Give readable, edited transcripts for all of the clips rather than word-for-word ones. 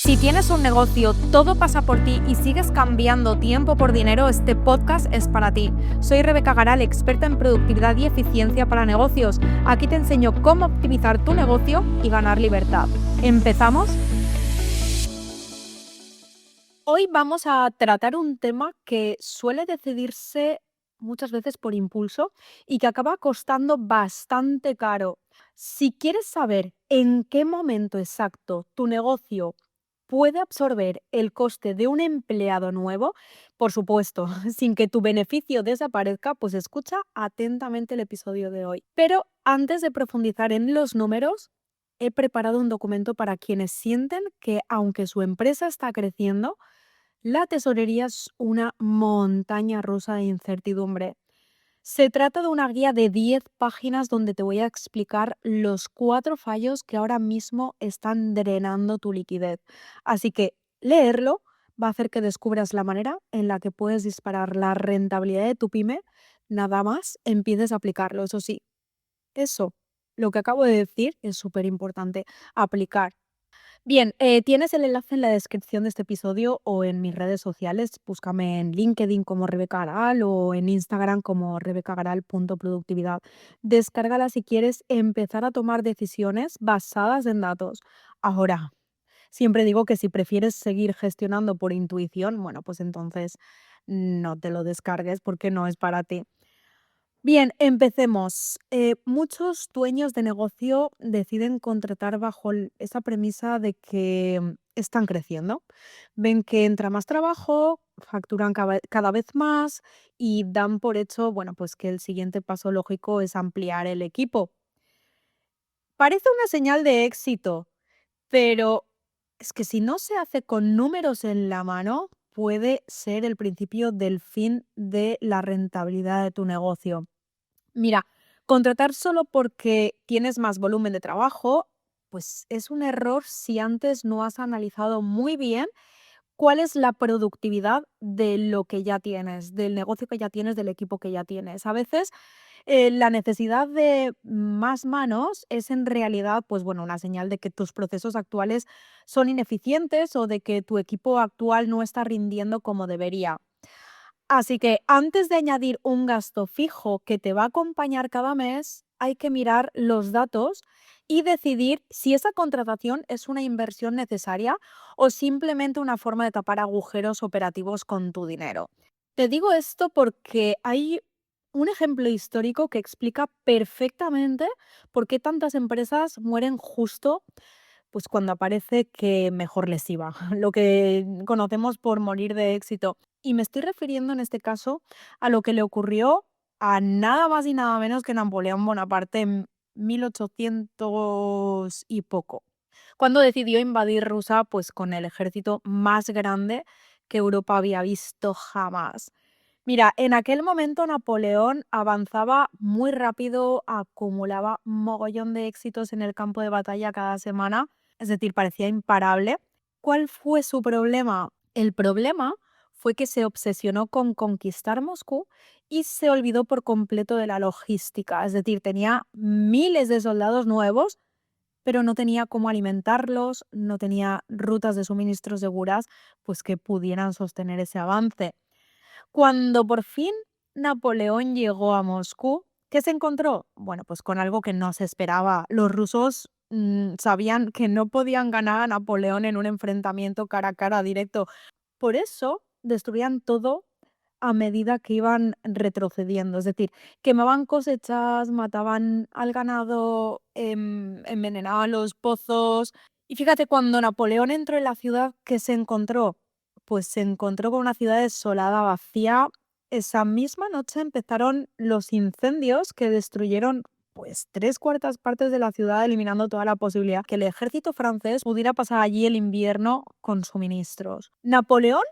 Si tienes un negocio, todo pasa por ti y sigues cambiando tiempo por dinero, este podcast es para ti. Soy Rebeca Garal, experta en productividad y eficiencia para negocios. Aquí te enseño cómo optimizar tu negocio y ganar libertad. ¿Empezamos? Hoy vamos a tratar un tema que suele decidirse muchas veces por impulso y que acaba costando bastante caro. Si quieres saber en qué momento exacto tu negocio puede absorber el coste de un empleado nuevo, por supuesto, sin que tu beneficio desaparezca, pues escucha atentamente el episodio de hoy. Pero antes de profundizar en los números, he preparado un documento para quienes sienten que aunque su empresa está creciendo, la tesorería es una montaña rusa de incertidumbre. Se trata de una guía de 10 páginas donde te voy a explicar los 4 fallos que ahora mismo están drenando tu liquidez. Así que leerlo va a hacer que descubras la manera en la que puedes disparar la rentabilidad de tu pyme, nada más empieces a aplicarlo. Eso sí, eso, lo que acabo de decir es súper importante, aplicar. Bien, tienes el enlace en la descripción de este episodio o en mis redes sociales. Búscame en LinkedIn como Rebeca Garal o en Instagram como rebecagaral.productividad. Descárgala si quieres empezar a tomar decisiones basadas en datos. Ahora, siempre digo que si prefieres seguir gestionando por intuición, bueno, pues entonces no te lo descargues porque no es para ti. Bien, empecemos. Muchos dueños de negocio deciden contratar bajo esa premisa de que están creciendo. Ven que entra más trabajo, facturan cada vez más y dan por hecho, bueno, pues que el siguiente paso lógico es ampliar el equipo. Parece una señal de éxito, pero es que si no se hace con números en la mano, puede ser el principio del fin de la rentabilidad de tu negocio. Mira, contratar solo porque tienes más volumen de trabajo, pues es un error si antes no has analizado muy bien cuál es la productividad de lo que ya tienes, del negocio que ya tienes, del equipo que ya tienes. A veces la necesidad de más manos es en realidad, pues bueno, una señal de que tus procesos actuales son ineficientes o de que tu equipo actual no está rindiendo como debería. Así que antes de añadir un gasto fijo que te va a acompañar cada mes, hay que mirar los datos y decidir si esa contratación es una inversión necesaria o simplemente una forma de tapar agujeros operativos con tu dinero. Te digo esto porque hay un ejemplo histórico que explica perfectamente por qué tantas empresas mueren justo pues cuando aparece que mejor les iba, lo que conocemos por morir de éxito. Y me estoy refiriendo en este caso a lo que le ocurrió a nada más y nada menos que Napoleón Bonaparte en 1800 y poco, cuando decidió invadir Rusia pues con el ejército más grande que Europa había visto jamás. Mira, en aquel momento Napoleón avanzaba muy rápido, acumulaba mogollón de éxitos en el campo de batalla cada semana, es decir, parecía imparable. ¿Cuál fue su problema? El problema fue que se obsesionó con conquistar Moscú y se olvidó por completo de la logística, es decir, tenía miles de soldados nuevos, pero no tenía cómo alimentarlos, no tenía rutas de suministro seguras, pues que pudieran sostener ese avance. Cuando por fin Napoleón llegó a Moscú, ¿qué se encontró? Bueno, pues con algo que no se esperaba. Los rusos sabían que no podían ganar a Napoleón en un enfrentamiento cara a cara directo. Por eso destruían todo a medida que iban retrocediendo. Es decir, quemaban cosechas, mataban al ganado, envenenaban los pozos. Y fíjate, cuando Napoleón entró en la ciudad, ¿qué se encontró? Pues se encontró con una ciudad desolada, vacía. Esa misma noche empezaron los incendios que destruyeron pues 3/4 partes de la ciudad, eliminando toda la posibilidad que el ejército francés pudiera pasar allí el invierno con suministros. Napoleón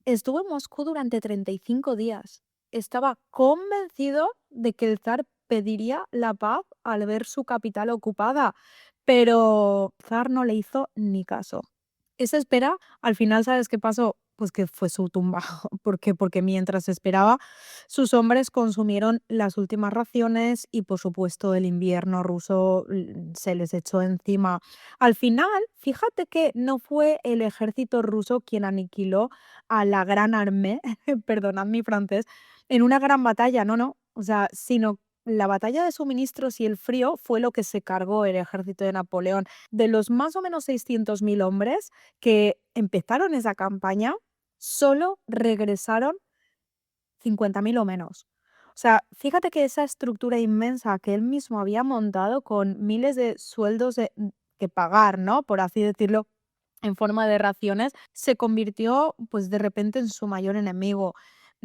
estuvo en Moscú durante 35 días. Estaba convencido de que el zar pediría la paz al ver su capital ocupada, pero el zar no le hizo ni caso. Esa espera, al final, ¿sabes qué pasó? pues que fue su tumba. ¿Por qué? Porque mientras esperaba, sus hombres consumieron las últimas raciones y, por supuesto, el invierno ruso se les echó encima. Al final, fíjate que no fue el ejército ruso quien aniquiló a la Gran Armée, perdonad mi francés, en una gran batalla, no, no, o sea, sino la batalla de suministros y el frío fue lo que se cargó el ejército de Napoleón. De los más o menos 600.000 hombres que empezaron esa campaña, solo regresaron 50.000 o menos. O sea, fíjate que esa estructura inmensa que él mismo había montado con miles de sueldos que pagar, ¿no? Por así decirlo, en forma de raciones, se convirtió, pues de repente, en su mayor enemigo.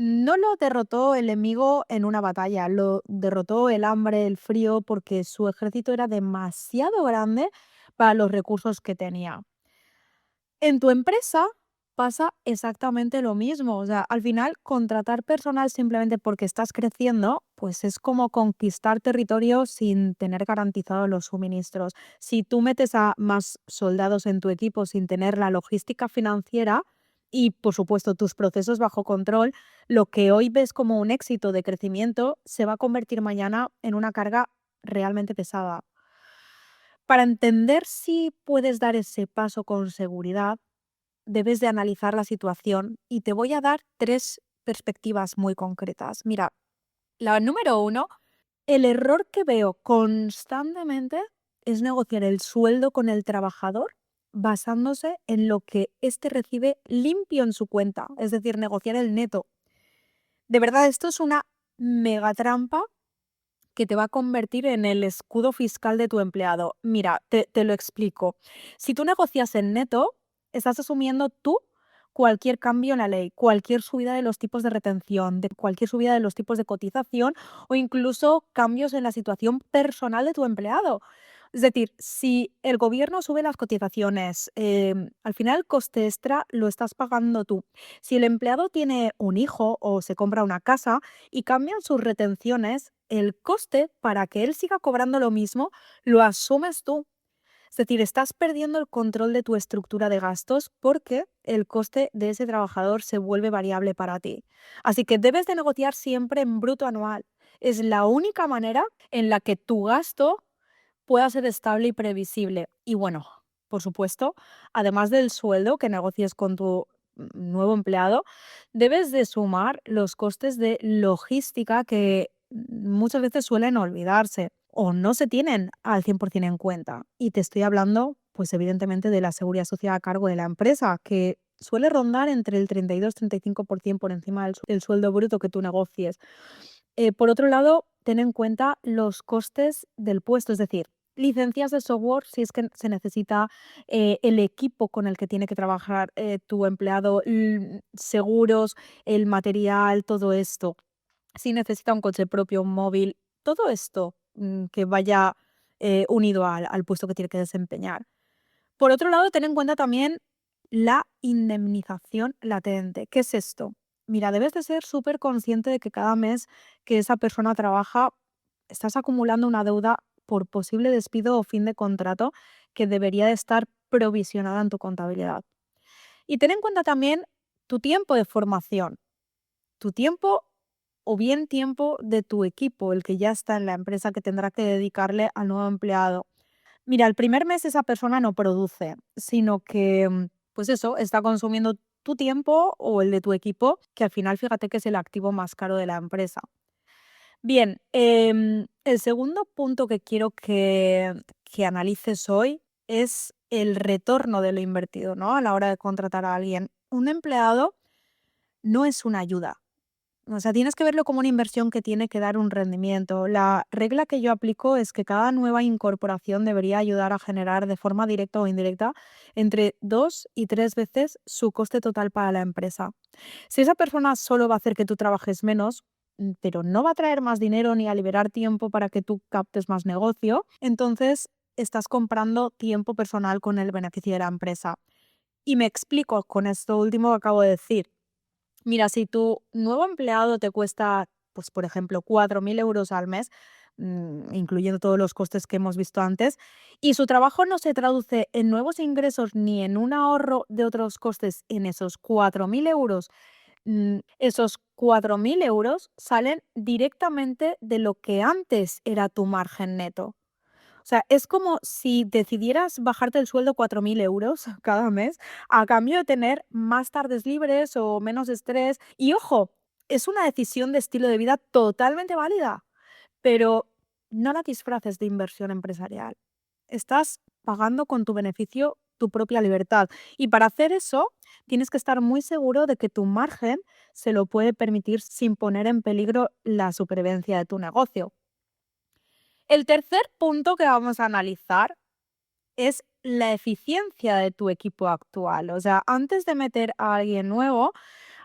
No lo derrotó el enemigo en una batalla, lo derrotó el hambre, el frío, porque su ejército era demasiado grande para los recursos que tenía. En tu empresa pasa exactamente lo mismo. O sea, al final, contratar personal simplemente porque estás creciendo, pues es como conquistar territorio sin tener garantizados los suministros. Si tú metes a más soldados en tu equipo sin tener la logística financiera y, por supuesto, tus procesos bajo control, lo que hoy ves como un éxito de crecimiento se va a convertir mañana en una carga realmente pesada. Para entender si puedes dar ese paso con seguridad, debes de analizar la situación y te voy a dar 3 perspectivas muy concretas. Mira, la número uno, el error que veo constantemente es negociar el sueldo con el trabajador basándose en lo que éste recibe limpio en su cuenta, es decir, negociar el neto. De verdad, esto es una mega trampa que te va a convertir en el escudo fiscal de tu empleado. Mira, te lo explico. Si tú negocias en neto, estás asumiendo tú cualquier cambio en la ley, cualquier subida de los tipos de retención, de cualquier subida de los tipos de cotización o incluso cambios en la situación personal de tu empleado. Es decir, si el gobierno sube las cotizaciones, al final el coste extra lo estás pagando tú. Si el empleado tiene un hijo o se compra una casa y cambian sus retenciones, el coste para que él siga cobrando lo mismo lo asumes tú. Es decir, estás perdiendo el control de tu estructura de gastos porque el coste de ese trabajador se vuelve variable para ti. Así que debes de negociar siempre en bruto anual. Es la única manera en la que tu gasto pueda ser estable y previsible. Y bueno, por supuesto, además del sueldo que negocies con tu nuevo empleado, debes de sumar los costes de logística que muchas veces suelen olvidarse o no se tienen al 100% en cuenta. Y te estoy hablando, pues evidentemente, de la seguridad social a cargo de la empresa, que suele rondar entre el 32-35% por encima del sueldo bruto que tú negocies. Por otro lado, ten en cuenta los costes del puesto, es decir, licencias de software si es que se necesita, el equipo con el que tiene que trabajar tu empleado, seguros, el material, todo esto. Si necesita un coche propio, un móvil, todo esto que vaya unido al puesto que tiene que desempeñar. Por otro lado, ten en cuenta también la indemnización latente. ¿Qué es esto? Mira, debes de ser súper consciente de que cada mes que esa persona trabaja, estás acumulando una deuda por posible despido o fin de contrato que debería de estar provisionada en tu contabilidad. Y ten en cuenta también tu tiempo de formación, tu tiempo o bien tiempo de tu equipo, el que ya está en la empresa que tendrá que dedicarle al nuevo empleado. Mira, el primer mes esa persona no produce, sino que, pues eso, está consumiendo tu tiempo o el de tu equipo, que al final fíjate que es el activo más caro de la empresa. Bien, el segundo punto que quiero que analices hoy es el retorno de lo invertido, ¿no? A la hora de contratar a alguien. Un empleado no es una ayuda, o sea, tienes que verlo como una inversión que tiene que dar un rendimiento. La regla que yo aplico es que cada nueva incorporación debería ayudar a generar de forma directa o indirecta entre 2 y 3 veces su coste total para la empresa. Si esa persona solo va a hacer que tú trabajes menos, pero no va a traer más dinero ni a liberar tiempo para que tú captes más negocio, entonces estás comprando tiempo personal con el beneficio de la empresa. Y me explico con esto último que acabo de decir. Mira, si tu nuevo empleado te cuesta, pues por ejemplo, 4.000 euros al mes, incluyendo todos los costes que hemos visto antes, y su trabajo no se traduce en nuevos ingresos ni en un ahorro de otros costes en esos 4.000 euros, esos 4.000 euros salen directamente de lo que antes era tu margen neto. O sea, es como si decidieras bajarte el sueldo 4.000 euros cada mes a cambio de tener más tardes libres o menos estrés. Y ojo, es una decisión de estilo de vida totalmente válida, pero no la disfraces de inversión empresarial. Estás pagando con tu beneficio tu propia libertad. Y para hacer eso, tienes que estar muy seguro de que tu margen se lo puede permitir sin poner en peligro la supervivencia de tu negocio. El tercer punto que vamos a analizar es la eficiencia de tu equipo actual. O sea, antes de meter a alguien nuevo,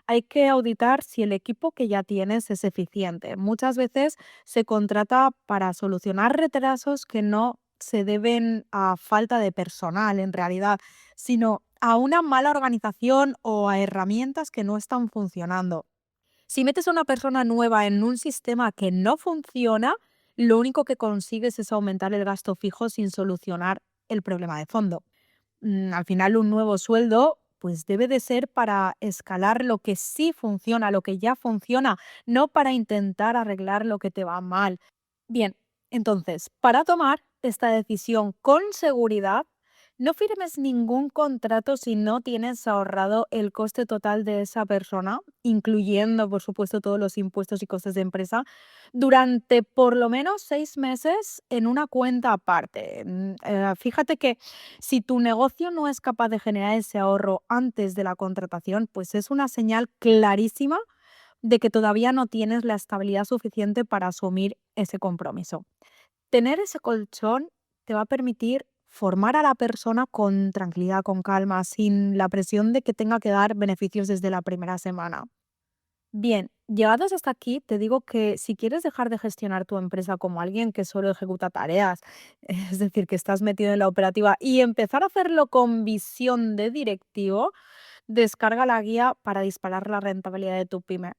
hay que auditar si el equipo que ya tienes es eficiente. Muchas veces se contrata para solucionar retrasos que no se deben a falta de personal en realidad, sino a una mala organización o a herramientas que no están funcionando. Si metes a una persona nueva en un sistema que no funciona, lo único que consigues es aumentar el gasto fijo sin solucionar el problema de fondo. Al final, un nuevo sueldo pues debe de ser para escalar lo que sí funciona, lo que ya funciona, no para intentar arreglar lo que te va mal. Bien, entonces, para tomar esta decisión con seguridad, no firmes ningún contrato si no tienes ahorrado el coste total de esa persona, incluyendo, por supuesto, todos los impuestos y costes de empresa, durante por lo menos 6 meses en una cuenta aparte. Fíjate que si tu negocio no es capaz de generar ese ahorro antes de la contratación, pues es una señal clarísima de que todavía no tienes la estabilidad suficiente para asumir ese compromiso. Tener ese colchón te va a permitir formar a la persona con tranquilidad, con calma, sin la presión de que tenga que dar beneficios desde la primera semana. Bien, llegados hasta aquí, te digo que si quieres dejar de gestionar tu empresa como alguien que solo ejecuta tareas, es decir, que estás metido en la operativa y empezar a hacerlo con visión de directivo, descarga la guía para disparar la rentabilidad de tu pyme.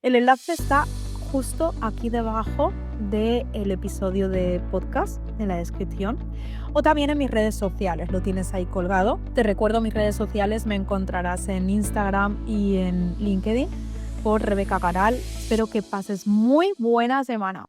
El enlace está justo aquí debajo del episodio de podcast, en la descripción, o también en mis redes sociales, lo tienes ahí colgado. Te recuerdo, mis redes sociales me encontrarás en Instagram y en LinkedIn por Rebeca Caral. Espero que pases muy buena semana.